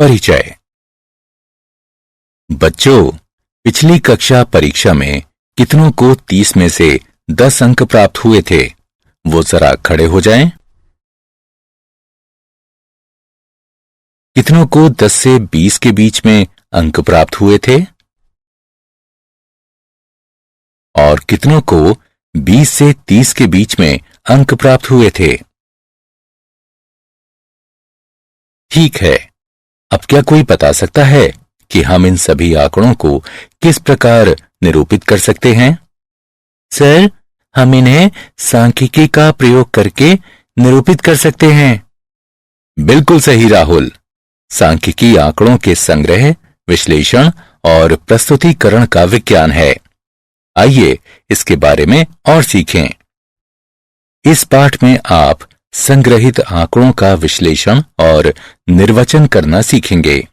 परिचय। बच्चों, पिछली कक्षा परीक्षा में कितनों को 30 में से 10 अंक प्राप्त हुए थे? वो जरा खड़े हो जाएं। कितनों को 10 से 20 के बीच में अंक प्राप्त हुए थे? और कितनों को 20 से 30 के बीच में अंक प्राप्त हुए थे? ठीक है। अब क्या कोई बता सकता है कि हम इन सभी आंकड़ों को किस प्रकार निरूपित कर सकते हैं? सर, हम इन्हें सांख्यिकी का प्रयोग करके निरूपित कर सकते हैं। बिल्कुल सही राहुल। सांख्यिकी आंकड़ों के संग्रह, विश्लेषण और प्रस्तुतिकरण का विज्ञान है। आइए इसके बारे में और सीखें। इस पाठ में आप संग्रहित आंकड़ों का विश्लेषण और निर्वचन करना सीखेंगे।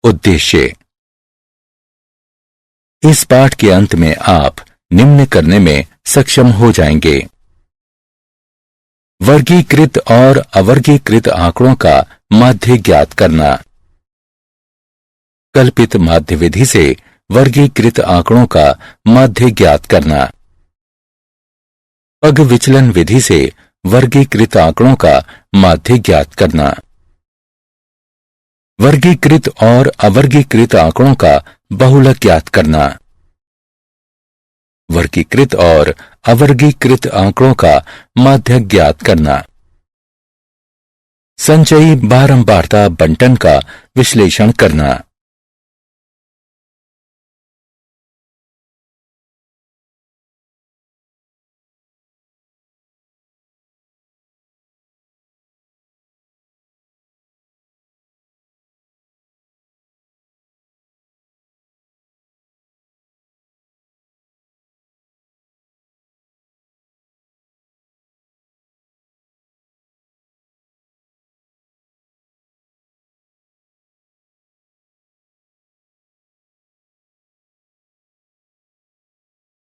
उद्देश्य। इस पाठ के अंत में आप निम्न करने में सक्षम हो जाएंगे। वर्गीकृत और अवर्गीकृत आंकड़ों का माध्य ज्ञात करना। कल्पित माध्य विधि से वर्गीकृत आंकड़ों का माध्य ज्ञात करना। पग विचलन विधि से वर्गीकृत आंकड़ों का माध्य ज्ञात करना। वर्गीकृत और अवर्गीकृत आंकड़ों का बहुलक ज्ञात करना। वर्गीकृत और अवर्गीकृत आंकड़ों का माध्य ज्ञात करना। संचयी बारंबारता बंटन का विश्लेषण करना।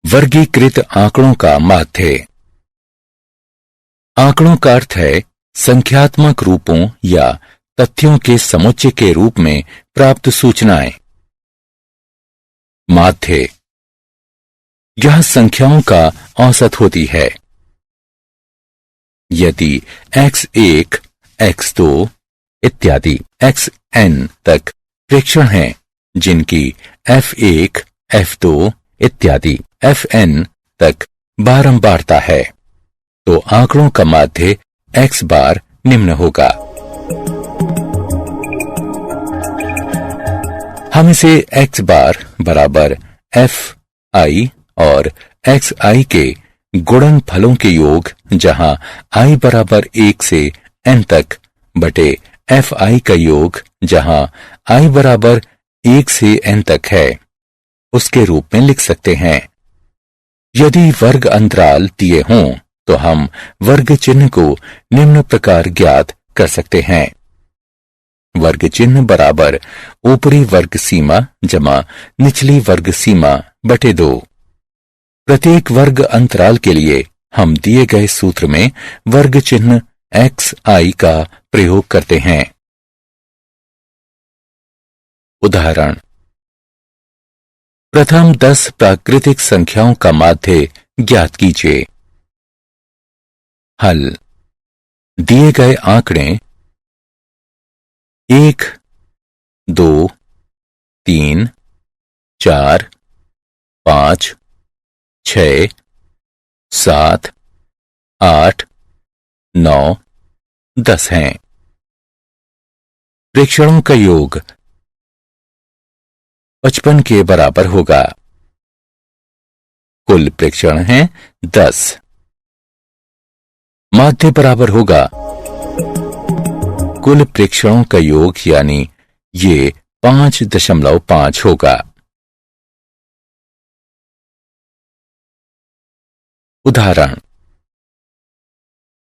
वर्गीकृत आंकड़ों का माध्य। आंकड़ों का अर्थ है संख्यात्मक रूपों या तथ्यों के समुच्चय के रूप में प्राप्त सूचनाएं। माध्य। यह संख्याओं का औसत होती है। यदि x1, x2 इत्यादि xn तक प्रेक्षण हैं, जिनकी f1, f2 इत्यादि fn तक बारंबारता है, तो आंकड़ों का माध्य x बार निम्न होगा। हम इसे x बार बराबर fi और xi के गुणनफलों के योग, जहां i बराबर 1 से n तक बटे fi का योग, जहां i बराबर 1 से n तक है, उसके रूप में लिख सकते हैं। यदि वर्ग अंतराल दिए हों तो हम वर्ग चिन्ह को निम्न प्रकार ज्ञात कर सकते हैं। वर्ग चिन्ह बराबर ऊपरी वर्ग सीमा जमा निचली वर्ग सीमा बटे 2। प्रत्येक वर्ग अंतराल के लिए हम दिए गए सूत्र में वर्ग चिन्ह xi का प्रयोग करते हैं। उदाहरण। प्रथम 10 प्राकृतिक संख्याओं का माध्य ज्ञात कीजिए। हल। दिए गए आंकड़े 1, 2, 3, 4, 5, 6, 7, 8, 9, 10 हैं। प्रेक्षणों का योग 55 के बराबर होगा। कुल प्रेक्षण हैं 10। माध्य बराबर होगा कुल प्रेक्षणों का योग, यानी ये 5.5 होगा। उदाहरण।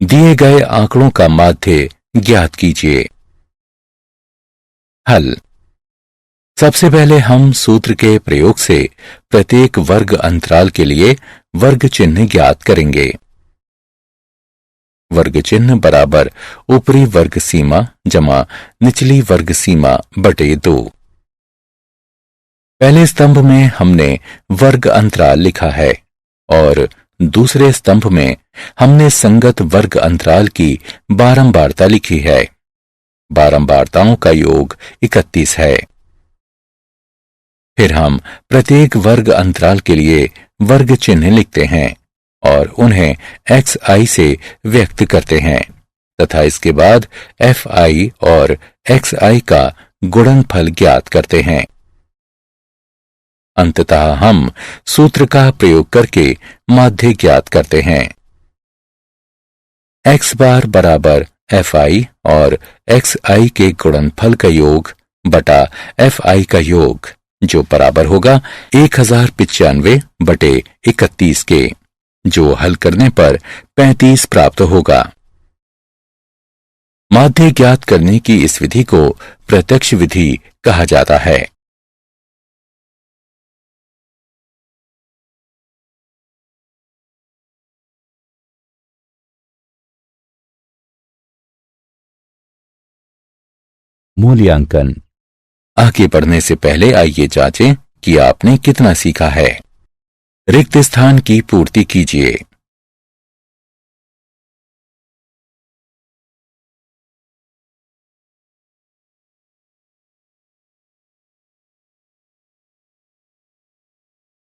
दिए गए आंकड़ों का माध्य ज्ञात कीजिए। हल। सबसे पहले हम सूत्र के प्रयोग से प्रत्येक वर्ग अंतराल के लिए वर्ग चिन्ह ज्ञात करेंगे। वर्ग चिन्ह बराबर ऊपरी वर्ग सीमा जमा निचली वर्ग सीमा बटे 2। पहले स्तंभ में हमने वर्ग अंतराल लिखा है और दूसरे स्तंभ में हमने संगत वर्ग अंतराल की बारंबारता लिखी है। बारंबारताओं का योग 31 है। फिर हम प्रत्येक वर्ग अंतराल के लिए वर्ग चिन्ह लिखते हैं और उन्हें xi से व्यक्त करते हैं तथा इसके बाद fi और xi का गुणनफल ज्ञात करते हैं। अंततः हम सूत्र का प्रयोग करके माध्य ज्ञात करते हैं। x बार बराबर fi और xi के गुणनफल का योग बटा fi का योग, जो बराबर होगा 1095 बटे 31 के, जो हल करने पर 35 प्राप्त होगा। माध्य ज्ञात करने की इस विधि को प्रत्यक्ष विधि कहा जाता है। मूल्यांकन। आगे बढ़ने से पहले आइए जांचें कि आपने कितना सीखा है। रिक्त स्थान की पूर्ति कीजिए।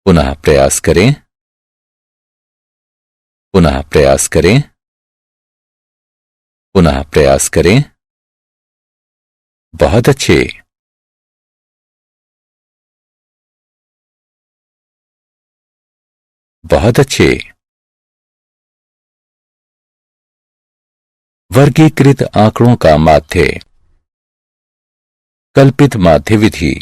पुनः प्रयास करें। पुनः प्रयास करें। पुनः प्रयास करें। बहुत अच्छे। बहुत अच्छे। वर्गीकृत आंकड़ों का माध्य। कल्पित माध्य विधि।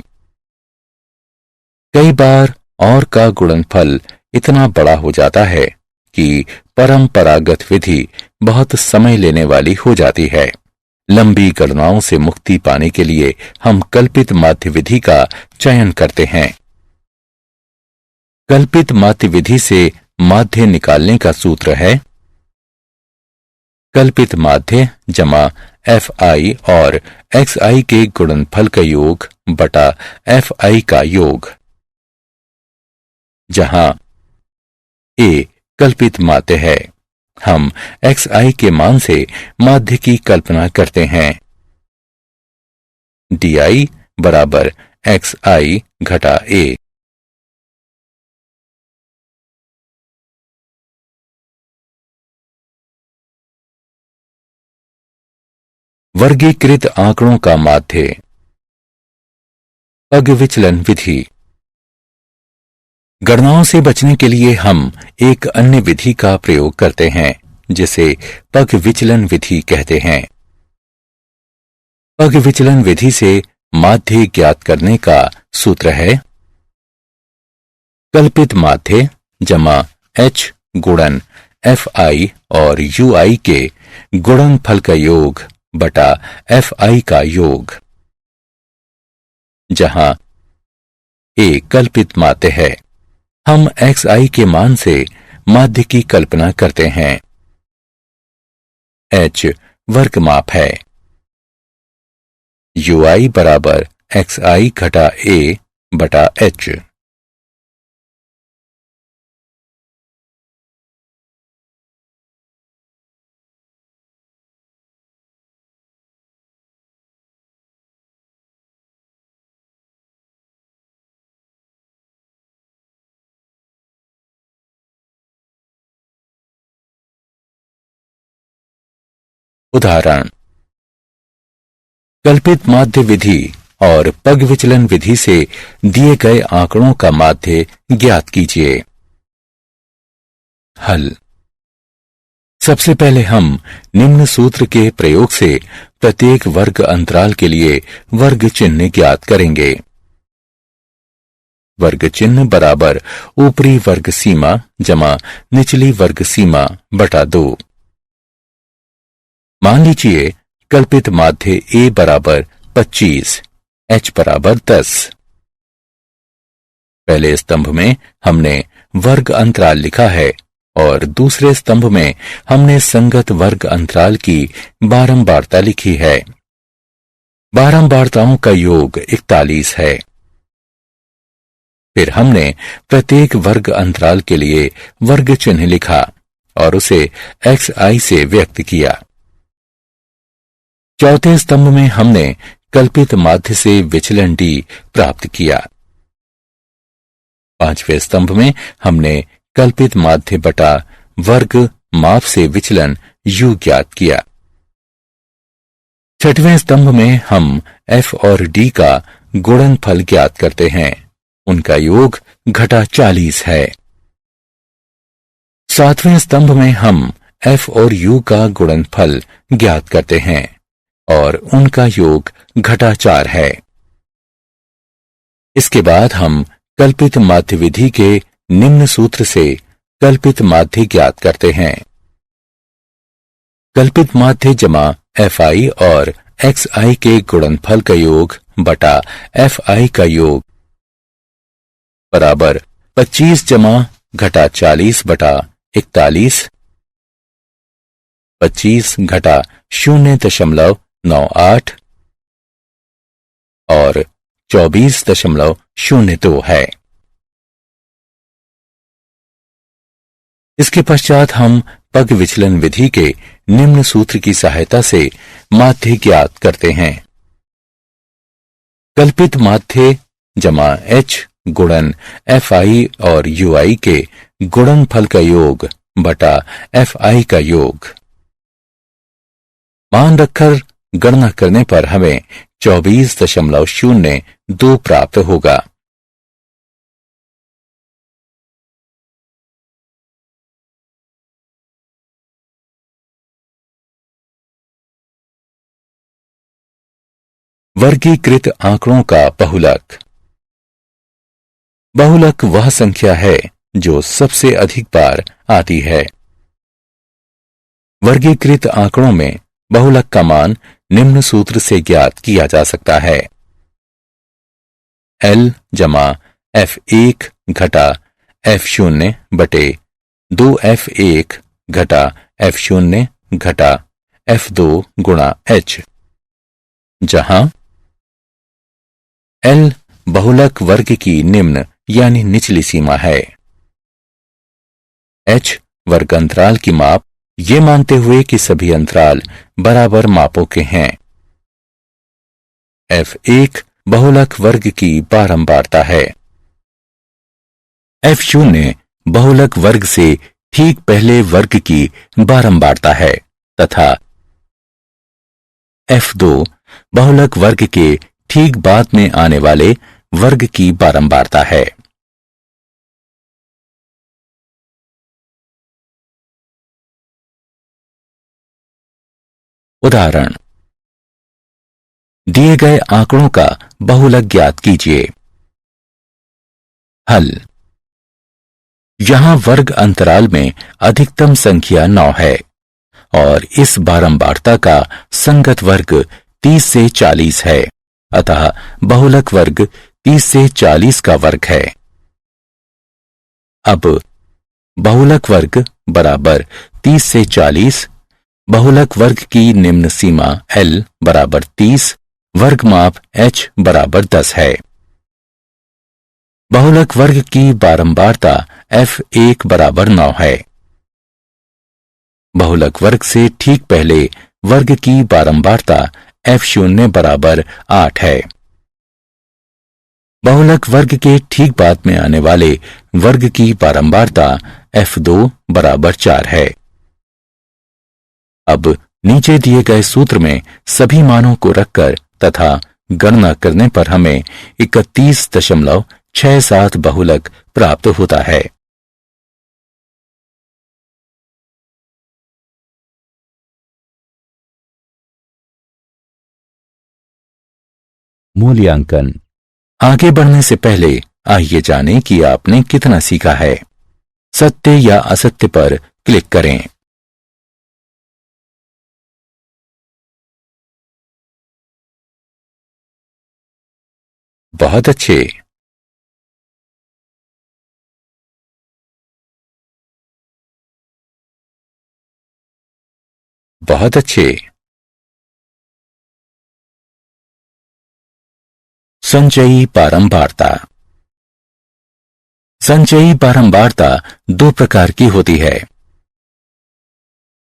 कई बार और का गुणनफल इतना बड़ा हो जाता है कि परंपरागत विधि बहुत समय लेने वाली हो जाती है। लंबी गणनाओं से मुक्ति पाने के लिए हम कल्पित माध्य विधि का चयन करते हैं। कल्पित माध्य विधि से माध्य निकालने का सूत्र है कल्पित माध्य जमा fi और xi के गुणनफल का योग बटा fi का योग, जहां a कल्पित माध्य है। हम xi के मान से माध्य की कल्पना करते हैं। di बराबर xi घटा a। वर्गीकृत आंकड़ों का माध्य। पग विचलन विधि। गणनाओं से बचने के लिए हम एक अन्य विधि का प्रयोग करते हैं जिसे पग विचलन विधि कहते हैं। पग विचलन विधि से माध्य ज्ञात करने का सूत्र है कल्पित माध्य जमा h गुणन fi और ui के गुणनफल का योग बटा fi का योग, जहां a कल्पित माध्य है। हम xi के मान से माध्य की कल्पना करते हैं। h वर्ग माप है। ui बराबर xi घटा a बटा h। उदाहरण। कल्पित माध्य विधि और पग विचलन विधि से दिए गए आंकड़ों का माध्य ज्ञात कीजिए। हल। सबसे पहले हम निम्न सूत्र के प्रयोग से प्रत्येक वर्ग अंतराल के लिए वर्ग चिन्ह ज्ञात करेंगे। वर्ग चिन्ह बराबर ऊपरी वर्ग सीमा जमा निचली वर्ग सीमा बटा 2। मान लीजिए कल्पित माध्य a बराबर 25, h बराबर 10। पहले स्तंभ में हमने वर्ग अंतराल लिखा है और दूसरे स्तंभ में हमने संगत वर्ग अंतराल की बारंबारता लिखी है। बारंबारताओं का योग 41 है। फिर हमने प्रत्येक वर्ग अंतराल के लिए वर्ग चिन्ह लिखा और उसे xi से व्यक्त किया। चौथे स्तंभ में हमने कल्पित माध्य से विचलन d प्राप्त किया। पांचवें स्तंभ में हमने कल्पित माध्य बटा वर्ग माप से विचलन u ज्ञात किया। छठवें स्तंभ में हम f और d का गुणनफल ज्ञात करते हैं। उनका योग घटा 40 है। सातवें स्तंभ में हम f और u का गुणनफल ज्ञात करते हैं और उनका योग घटा 4 है। इसके बाद हम कल्पित माध्य विधि के निम्न सूत्र से कल्पित माध्य ज्ञात करते हैं। कल्पित माध्य जमा fi और xi के गुणनफल का योग बटा fi का योग बराबर 25 जमा घटा 40 बटा 41, 25 घटा 0.98 और 24.02 है। इसके पश्चात हम पग विचलन विधि के निम्न सूत्र की सहायता से माध्य ज्ञात करते हैं। कल्पित माध्य जमा h गुणन fi और ui के गुणनफल का योग बटा fi का योग। मान रखकर गणना करने पर हमें 24.02 प्राप्त होगा। वर्गीकृत आंकड़ों का बहुलक। बहुलक वह संख्या है जो सबसे अधिक बार आती है। वर्गीकृत आंकड़ों में बहुलक का मान निम्न सूत्र से ज्ञात किया जा सकता है। L जमा F1 घटा F0 बटे 2F1 घटा F0 घटा F2 गुणा H, जहां L बहुलक वर्ग की निम्न यानी निचली सीमा है। H वर्ग अंतराल की माप ये मानते हुए कि सभी अंतराल बराबर मापों के हैं। F1 बहुलक वर्ग की बारंबारता है। F0 बहुलक वर्ग से ठीक पहले वर्ग की बारंबारता है तथा F2 बहुलक वर्ग के ठीक बाद में आने वाले वर्ग की बारंबारता है। उदाहरण, दिए गए आंकड़ों का बहुलक ज्ञात कीजिए। हल। यहां वर्ग अंतराल में अधिकतम संख्या 9 है और इस बारंबारता का संगत वर्ग 30 से 40 है, अतः बहुलक वर्ग 30 से 40 का वर्ग है। अब बहुलक वर्ग बराबर 30 से 40, बहुलक वर्ग की निम्न सीमा L बराबर 30, वर्ग माप H बराबर 10 है। बहुलक वर्ग की बारंबारता F1 बराबर 9 है। बहुलक वर्ग से ठीक पहले वर्ग की बारंबारता F0 बराबर 8 है। बहुलक वर्ग के ठीक बाद में आने वाले वर्ग की बारंबारता F2 बराबर 4 है। अब नीचे दिए गए सूत्र में सभी मानों को रखकर तथा गणना करने पर हमें 31.67 बहुलक प्राप्त होता है। मूल्यांकन। आगे बढ़ने से पहले आइए जानें कि आपने कितना सीखा है। सत्य या असत्य पर क्लिक करें। बहुत अच्छे। बहुत अच्छे। संचयी बारंबारता। संचयी बारंबारता दो प्रकार की होती है।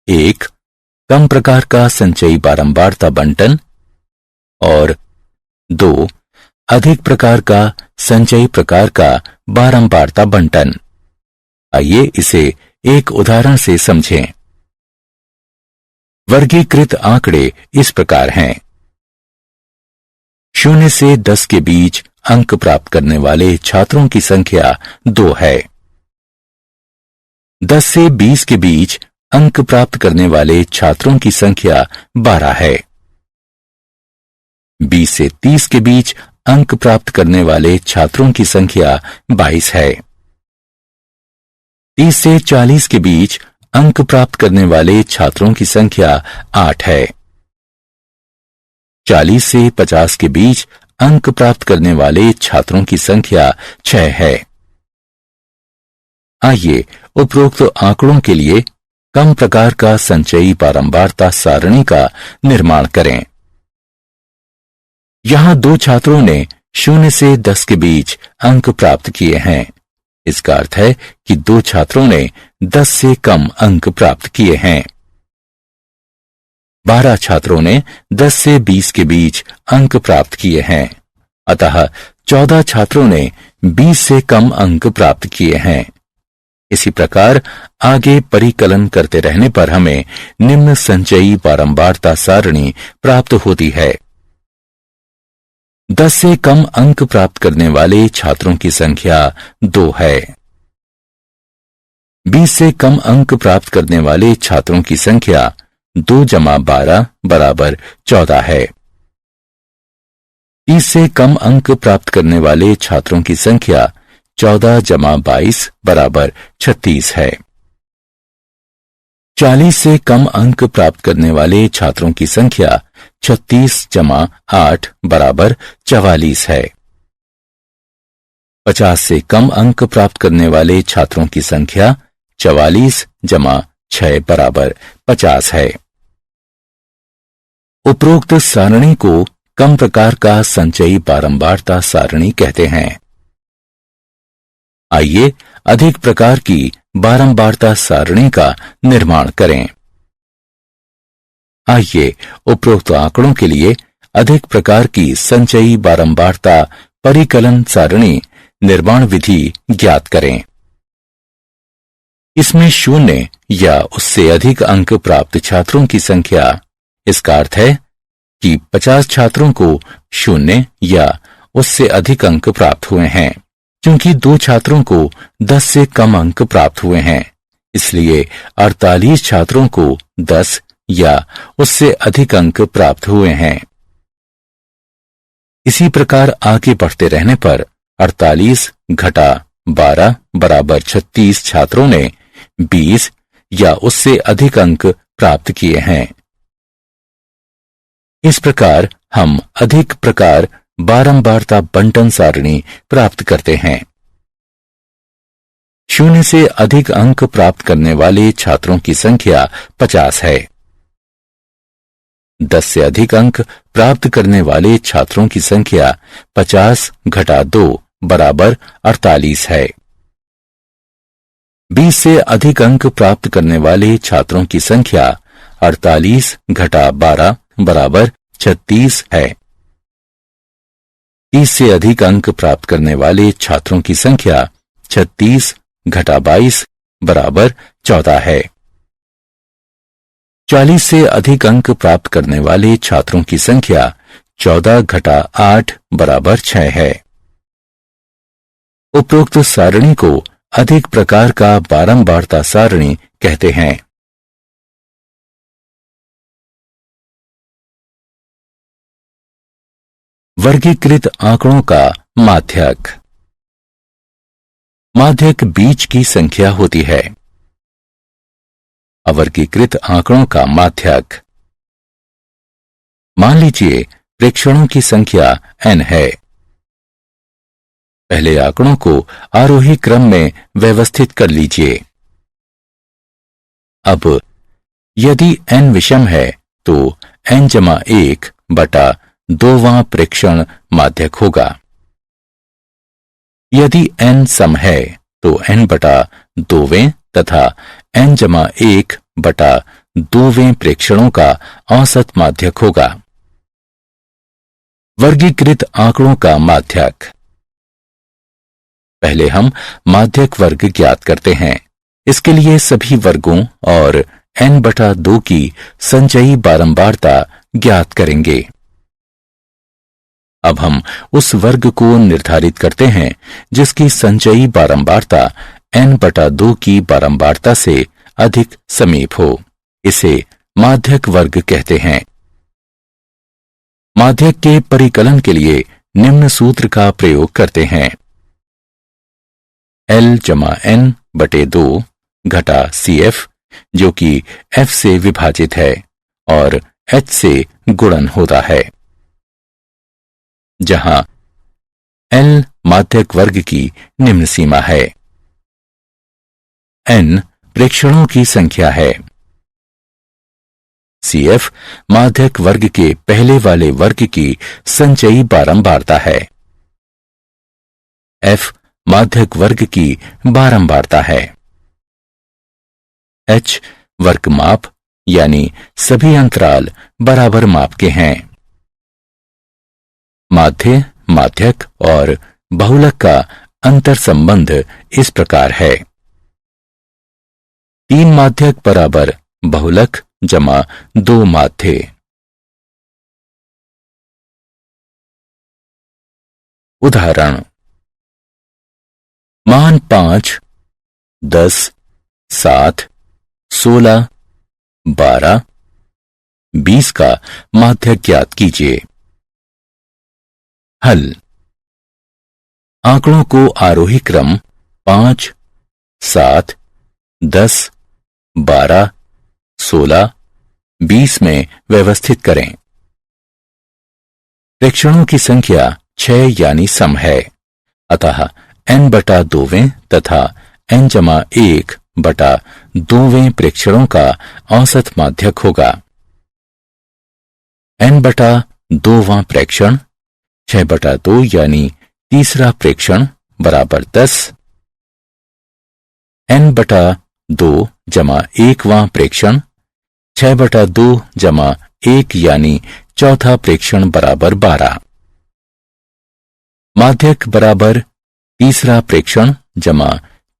एक, कम प्रकार का संचयी बारंबारता बंटन और दो, अधिक प्रकार का संचयी प्रकार का बारंबारता बंटन। आइए इसे एक उदाहरण से समझें। वर्गीकृत आंकड़े इस प्रकार हैं। 0 से 10 के बीच अंक प्राप्त करने वाले छात्रों की संख्या 2 है। 10 से 20 के बीच अंक प्राप्त करने वाले छात्रों की संख्या 12 है। 20 से 30 के बीच अंक प्राप्त करने वाले छात्रों की संख्या 22 है। 30 से 40 के बीच अंक प्राप्त करने वाले छात्रों की संख्या 8 है। 40 से 50 के बीच अंक प्राप्त करने वाले छात्रों की संख्या 6 है। आइए उपरोक्त आंकड़ों के लिए कम प्रकार का संचयी बारंबारता सारणी का निर्माण करें। यहां दो छात्रों ने 0 से 10 के बीच अंक प्राप्त किए हैं। इसका अर्थ है कि दो छात्रों ने 10 से कम अंक प्राप्त किए हैं। 12 छात्रों ने 10 से 20 के बीच अंक प्राप्त किए हैं। अतः 14 छात्रों ने 20 से कम अंक प्राप्त किए हैं। इसी प्रकार आगे परिकलन करते रहने पर हमें निम्न संचयी बारंबारता सारणी प्राप्त होती है। 10 से कम अंक प्राप्त करने वाले छात्रों की संख्या 2 है। 20 से कम अंक प्राप्त करने वाले छात्रों की संख्या 2 जमा 12 बराबर 14 है। 30 से कम अंक प्राप्त करने वाले छात्रों की संख्या 14 जमा 22 बराबर 36 है। 40 से कम अंक प्राप्त करने वाले छात्रों की संख्या 36 जमा 8 बराबर 44 है। 50 से कम अंक प्राप्त करने वाले छात्रों की संख्या 44 जमा 6 बराबर 50 है। उपरोक्त सारणी को कम प्रकार का संचयी बारंबारता सारणी कहते हैं। आइए अधिक प्रकार की बारंबारता सारणी का निर्माण करें। आइए उपरोक्त आंकड़ों के लिए अधिक प्रकार की संचयी बारंबारता परिकलन सारणी निर्माण विधि ज्ञात करें। इसमें 0 या उससे अधिक अंक प्राप्त छात्रों की संख्या, इसका अर्थ है कि 50 छात्रों को 0 या उससे अधिक अंक प्राप्त हुए हैं। क्योंकि 2 छात्रों को 10 से कम अंक प्राप्त हुए हैं, इसलिए 48 छात्रों को 10 या उससे अधिक अंक प्राप्त हुए हैं। इसी प्रकार आगे बढ़ते रहने पर 48 घटा 12 बराबर 36 छात्रों ने 20 या उससे अधिक अंक प्राप्त किए हैं। इस प्रकार हम अधिक प्रकार बारंबारता बंटन सारणी प्राप्त करते हैं। 0 से अधिक अंक प्राप्त करने वाले छात्रों की संख्या 50 है। 10 से अधिक अंक प्राप्त करने वाले छात्रों की संख्या 50 घटा 2 बराबर 48 है। 20 से अधिक अंक प्राप्त करने वाले छात्रों की संख्या 48 घटा 12 बराबर 36 है। 30 से अधिक अंक प्राप्त करने वाले छात्रों की संख्या 36 घटा 22 बराबर 14 है। 40 से अधिक अंक प्राप्त करने वाले छात्रों की संख्या 14 घटा 8 बराबर 6 है। उपरोक्त सारणी को अधिक प्रकार का बारंबारता सारणी कहते हैं। वर्गीकृत आंकड़ों का माध्यक। माध्यक बीज की संख्या होती है। अवर्गीकृत आंकड़ों का माध्यक। मान लीजिए प्रेक्षणों की संख्या n है। पहले आंकड़ों को आरोही क्रम में व्यवस्थित कर लीजिए। अब यदि n विषम है तो n जमा 1 बटा 2वां प्रेक्षण माध्यक होगा। यदि n सम है तो n बटा 2वें तथा n जमा 1 बटा 2वें प्रेक्षणों का औसत माध्यक होगा। वर्गीकृत आंकड़ों का माध्यक। पहले हम माध्यक वर्ग ज्ञात करते हैं। इसके लिए सभी वर्गों और n बटा 2 की संचयी बारंबारता ज्ञात करेंगे। अब हम उस वर्ग को निर्धारित करते हैं जिसकी संचयी बारंबारता n बटा 2 की बारंबारता से अधिक समीप हो। इसे माध्यक वर्ग कहते हैं। माध्यक के परिकलन के लिए निम्न सूत्र का प्रयोग करते हैं। L जमा n बटे 2 घटा CF जो कि F से विभाजित है और H से गुणन होता है। जहां L माध्यक वर्ग की निम्न सीमा है। N प्रेक्षणों की संख्या है। CF माध्यक वर्ग के पहले वाले वर्ग की संचयी बारंबारता है। F माध्यक वर्ग की बारंबारता है। H वर्ग माप यानी सभी अंतराल बराबर माप के हैं। माध्य, माध्यक और बहुलक का अंतर संबंध इस प्रकार है। 3 माध्यक बराबर बहुलक जमा 2 माध्य। उदाहरण मान 5, 10, 7, 16, 12, 20 का माध्यक ज्ञात कीजिए। हल। आंकड़ों को आरोही क्रम 5, 7, 10, 12, 16, 20 में व्यवस्थित करें। प्रेक्षणों की संख्या 6 यानी सम है, अतः n बटा 2वें तथा n जमा 1 बटा 2वें प्रेक्षणों का औसत माध्यक होगा। n बटा 2वां प्रेक्षण 6 बटा 2 यानी तीसरा प्रेक्षण बराबर 10। n बटा 2 जमा 1वां प्रेक्षण 6 बटा 2 जमा 1 यानी चौथा प्रेक्षण बराबर 12। माध्यक बराबर तीसरा प्रेक्षण जमा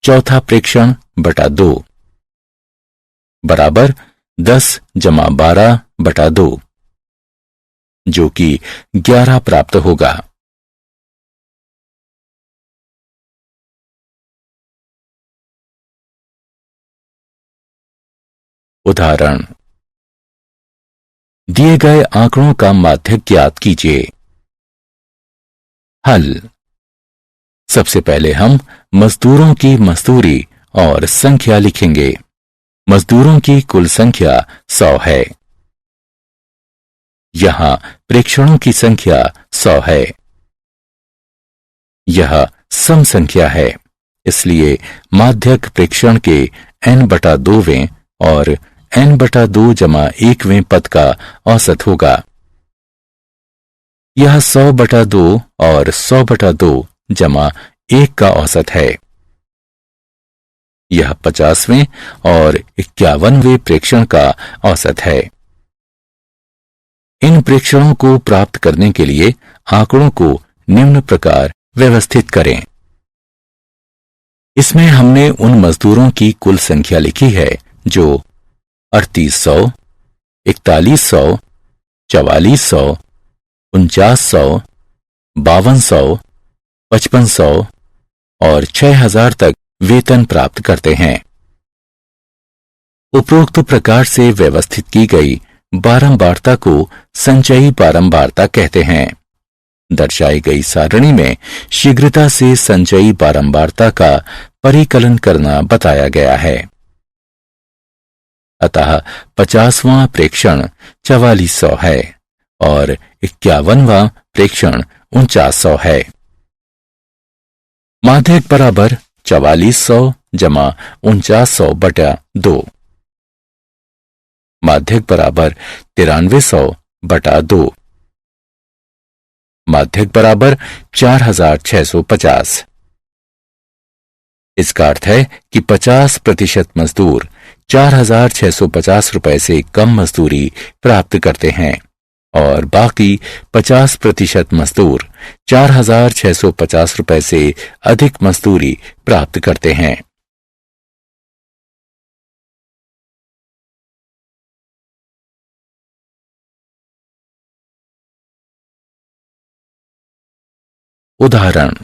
चौथा प्रेक्षण बटा 2 बराबर 10 जमा 12 बटा 2 जो कि 11 प्राप्त होगा। उदाहरण दिए गए आंकड़ों का माध्यक ज्ञात कीजिए। हल। सबसे पहले हम मजदूरों की मजदूरी और संख्या लिखेंगे। मजदूरों की कुल संख्या 100 है। यहां प्रेक्षणों की संख्या 100 है। यह सम संख्या है, इसलिए माध्यक प्रेक्षण के n बटा 2वें और n बटा 2 जमा 1वें पद का औसत होगा। यह 100 बटा 2 और 100 बटा 2 जमा 1 का औसत है। यह 50वें और 51वें प्रेक्षण का औसत है। इन प्रेक्षणों को प्राप्त करने के लिए आंकड़ों को निम्न प्रकार व्यवस्थित करें। इसमें हमने उन मजदूरों की कुल संख्या लिखी है जो 3800, 4100, 4400, 4900, 5200, 5500 और 6000 तक वेतन प्राप्त करते हैं। उपरोक्त प्रकार से व्यवस्थित की गई बारंबारता को संचयी बारंबारता कहते हैं। दर्शाई गई सारणी में शीघ्रता से संचयी बारंबारता का परिकलन करना बताया गया है। अतः 50वां प्रेक्षण 4400 है और 51वां प्रेक्षण 4900 है। माध्यक बराबर 4400 जमा 4900 बटा 2। माध्यक बराबर 9300 बटा 2। माध्यक बराबर 4650। इसका अर्थ है कि 50% मजदूर 4650 रुपए से कम मजदूरी प्राप्त करते हैं और बाकी 50% मजदूर 4650 रुपए से अधिक मजदूरी प्राप्त करते हैं। उदाहरण,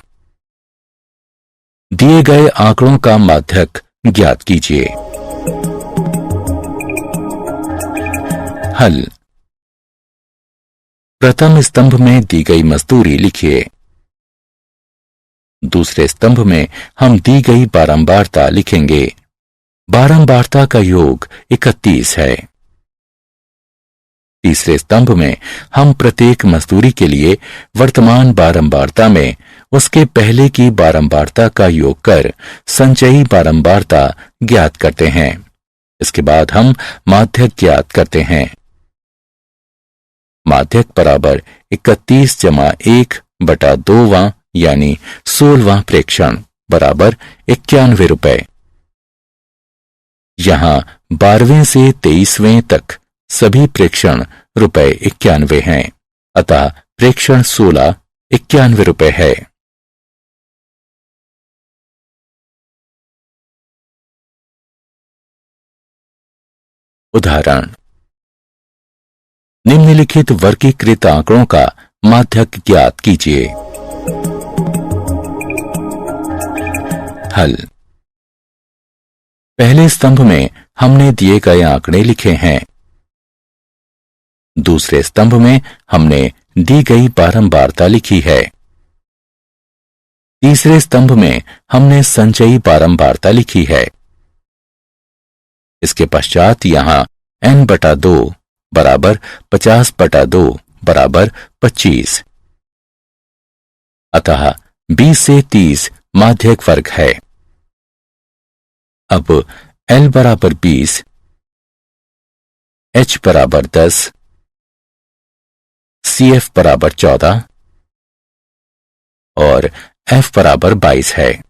दिए गए आंकड़ों का माध्यक ज्ञात कीजिए। हल। प्रथम स्तंभ में दी गई मजदूरी लिखिए। दूसरे स्तंभ में हम दी गई बारंबारता लिखेंगे। बारंबारता का योग 31 है। तीसरे स्तंभ में हम प्रत्येक मजदूरी के लिए वर्तमान बारंबारता में उसके पहले की बारंबारता का योग कर संचयी बारंबारता ज्ञात करते हैं। इसके बाद हम माध्यक ज्ञात करते हैं। माध्यक बराबर 31 जमा 1 बटा 2वां यानी 16वां प्रेक्षण बराबर 91 रुपए। यहां 12वें से 23वें तक सभी प्रेक्षण रुपए 91 हैं, अतः प्रेक्षण 16 91 रुपए है। उदाहरण, निम्नलिखित वर्गीकृत आंकड़ों का माध्यक ज्ञात कीजिए। हल। पहले स्तंभ में हमने दिए गए आंकड़े लिखे हैं। दूसरे स्तंभ में हमने दी गई बारंबारता लिखी है। तीसरे स्तंभ में हमने संचयी बारंबारता लिखी है। इसके पश्चात यहां n बटा 2 बराबर 50 बटा 2 बराबर 25, अतः 20 से 30 माध्यक वर्ग है। अब L बराबर 20, H बराबर 10, CF बराबर 14 और F बराबर 22 है।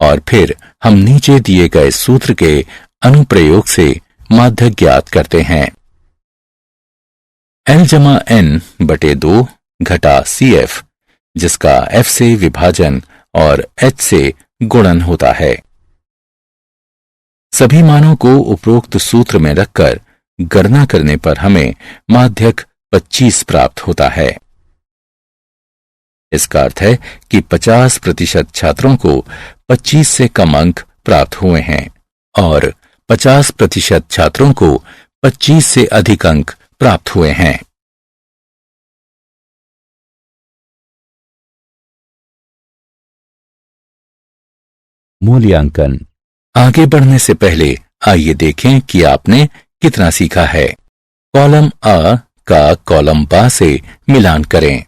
और फिर हम नीचे दिए गए सूत्र के अनुप्रयोग से माध्यक ज्ञात करते हैं। L जमा N बटे 2 घटा CF, जिसका F से विभाजन और H से गुणन होता है। सभी मानों को उपरोक्त सूत्र में रखकर गणना करने पर हमें माध्यक 25 प्राप्त होता है। इसका अर्थ है कि 50% छात्रों को 25 से कम अंक प्राप्त हुए हैं और 50% छात्रों को 25 से अधिक अंक प्राप्त हुए हैं। मूल्यांकन। आगे बढ़ने से पहले आइए देखें कि आपने कितना सीखा है। कॉलम A का कॉलम B से मिलान करें।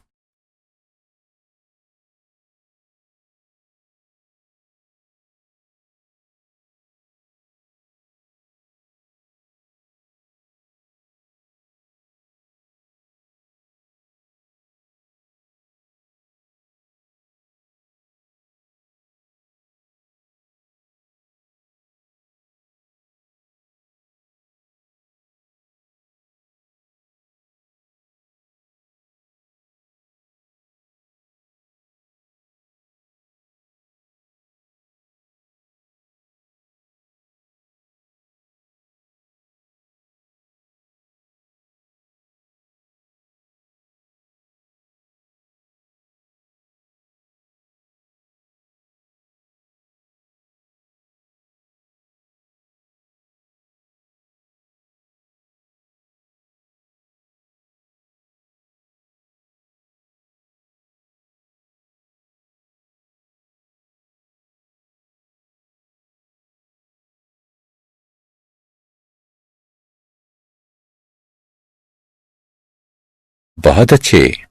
बहुत अच्छे।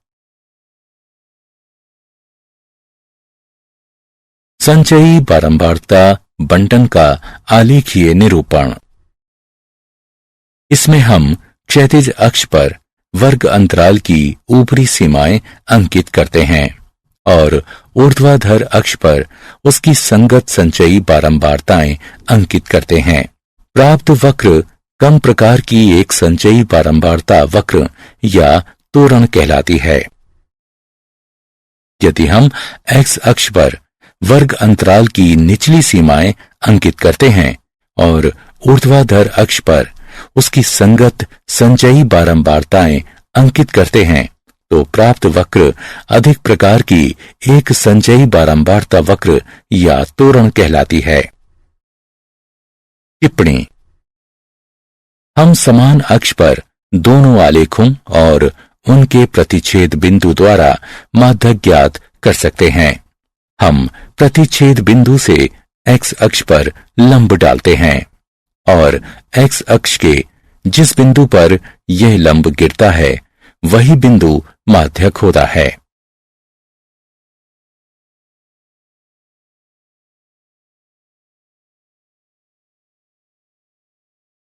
संचयी बारंबारता बंटन का आलेखीय निरूपण। इसमें हम क्षैतिज अक्ष पर वर्ग अंतराल की ऊपरी सीमाएं अंकित करते हैं और ऊर्ध्वाधर अक्ष पर उसकी संगत संचयी बारंबारताएं अंकित करते हैं। प्राप्त वक्र कम प्रकार की एक संचयी बारंबारता वक्र या तोरण कहलाती है। यदि हम एक्स अक्ष पर वर्ग अंतराल की निचली सीमाएं अंकित करते हैं और ऊर्ध्वाधर अक्ष पर उसकी संगत संचयी बारंबारताएं अंकित करते हैं तो प्राप्त वक्र अधिक प्रकार की एक संचयी बारंबारता वक्र या तोरण कहलाती है। टिप्पणी। हम समान अक्ष पर दोनों आलेखों और उनके प्रतिच्छेद बिंदु द्वारा माध्य ज्ञात कर सकते हैं। हम प्रतिच्छेद बिंदु से एक्स अक्ष पर लंब डालते हैं और एक्स अक्ष के जिस बिंदु पर यह लंब गिरता है वही बिंदु माध्यक होता है।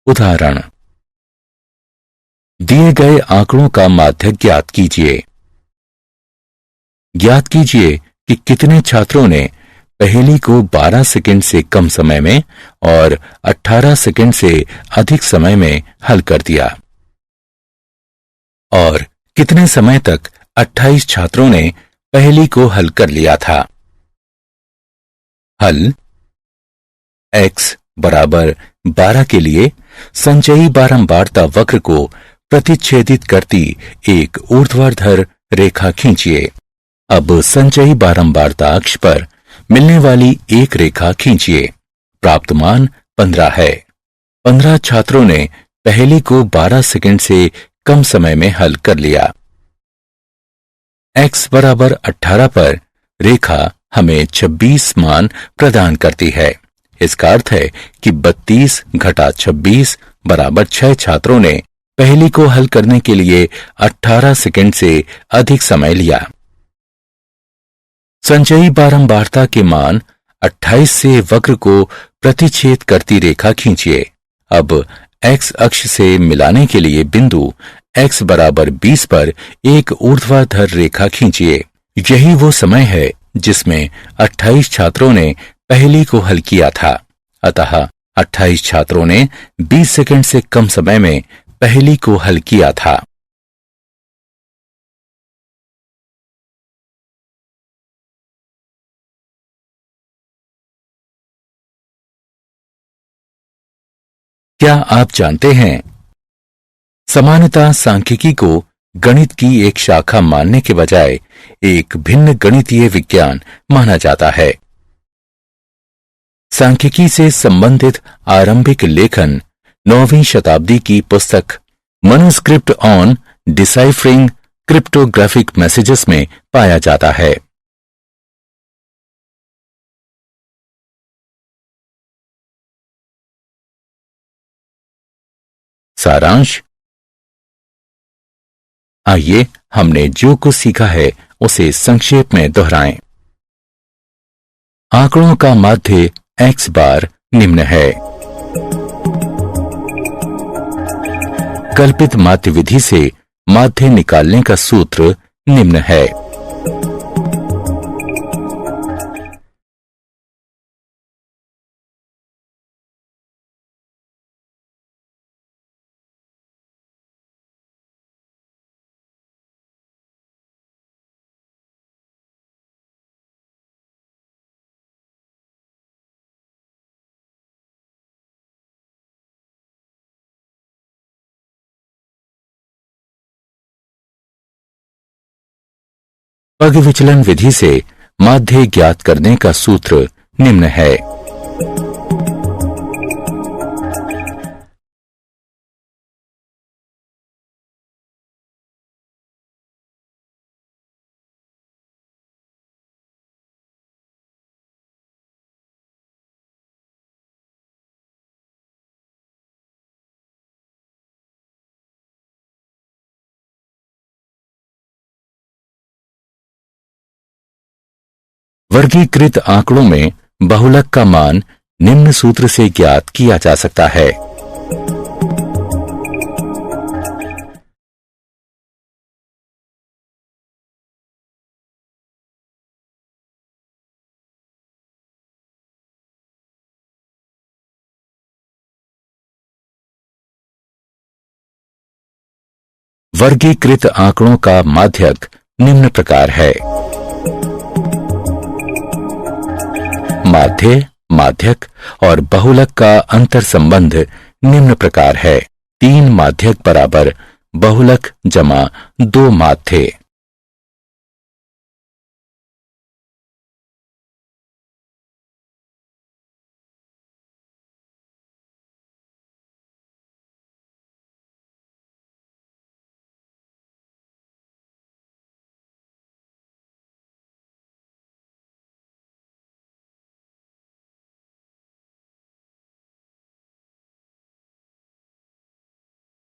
उदाहरण। दिए गए आंकड़ों का माध्य ज्ञात कीजिए। ज्ञात कीजिए कि कितने छात्रों ने पहेली को 12 सेकंड से कम समय में और 18 सेकंड से अधिक समय में हल कर दिया और कितने समय तक 28 छात्रों ने पहेली को हल कर लिया था। हल। x बराबर 12 के लिए संचयी बारंबारता वक्र को प्रतिच्छेदित करती एक ऊर्ध्वाधर रेखा खींचिए। अब संचयी बारंबारता अक्ष पर मिलने वाली एक रेखा खींचिए। प्राप्त मान 15 है। 15 छात्रों ने पहेली को 12 सेकंड से कम समय में हल कर लिया। x बराबर 18 पर रेखा हमें 26 मान प्रदान करती है। इसका अर्थ है कि 32 घटा 26 बराबर 6 छात्रों ने पहेली को हल करने के लिए 18 सेकंड से अधिक समय लिया। संचयी बारंबारता के मान 28 से वक्र को प्रतिच्छेद करती रेखा खींचिए। अब x अक्ष से मिलाने के लिए बिंदु x बराबर 20 पर एक ऊर्ध्वाधर रेखा खींचिए। यही वो समय है जिसमें 28 छात्रों ने पहेली को हल किया था। अतः 28 छात्रों ने 20 सेकंड से कम समय में पहेली को हल किया था। क्या आप जानते हैं, समानता सांख्यिकी को गणित की एक शाखा मानने के बजाय एक भिन्न गणितीय विज्ञान माना जाता है। सांख्यिकी से संबंधित आरंभिक लेखन 9वीं शताब्दी की पुस्तक manuscript on deciphering cryptographic messages में पाया जाता है। सारांश। आइए हमने जो कुछ सीखा है उसे संक्षेप में दोहराएं। आंकड़ों का माध्य x बार निम्न है। कल्पित माध्य विधि से माध्य निकालने का सूत्र निम्न है। पग विचलन विधि से माध्य ज्ञात करने का सूत्र निम्न है। वर्गीकृत आंकड़ों में बहुलक का मान निम्न सूत्र से ज्ञात किया जा सकता है। वर्गीकृत आंकड़ों का माध्यक निम्न प्रकार है। माध्य, माध्यक और बहुलक का अंतर संबंध निम्न प्रकार है। 3 माध्यक बराबर बहुलक जमा 2 माध्य।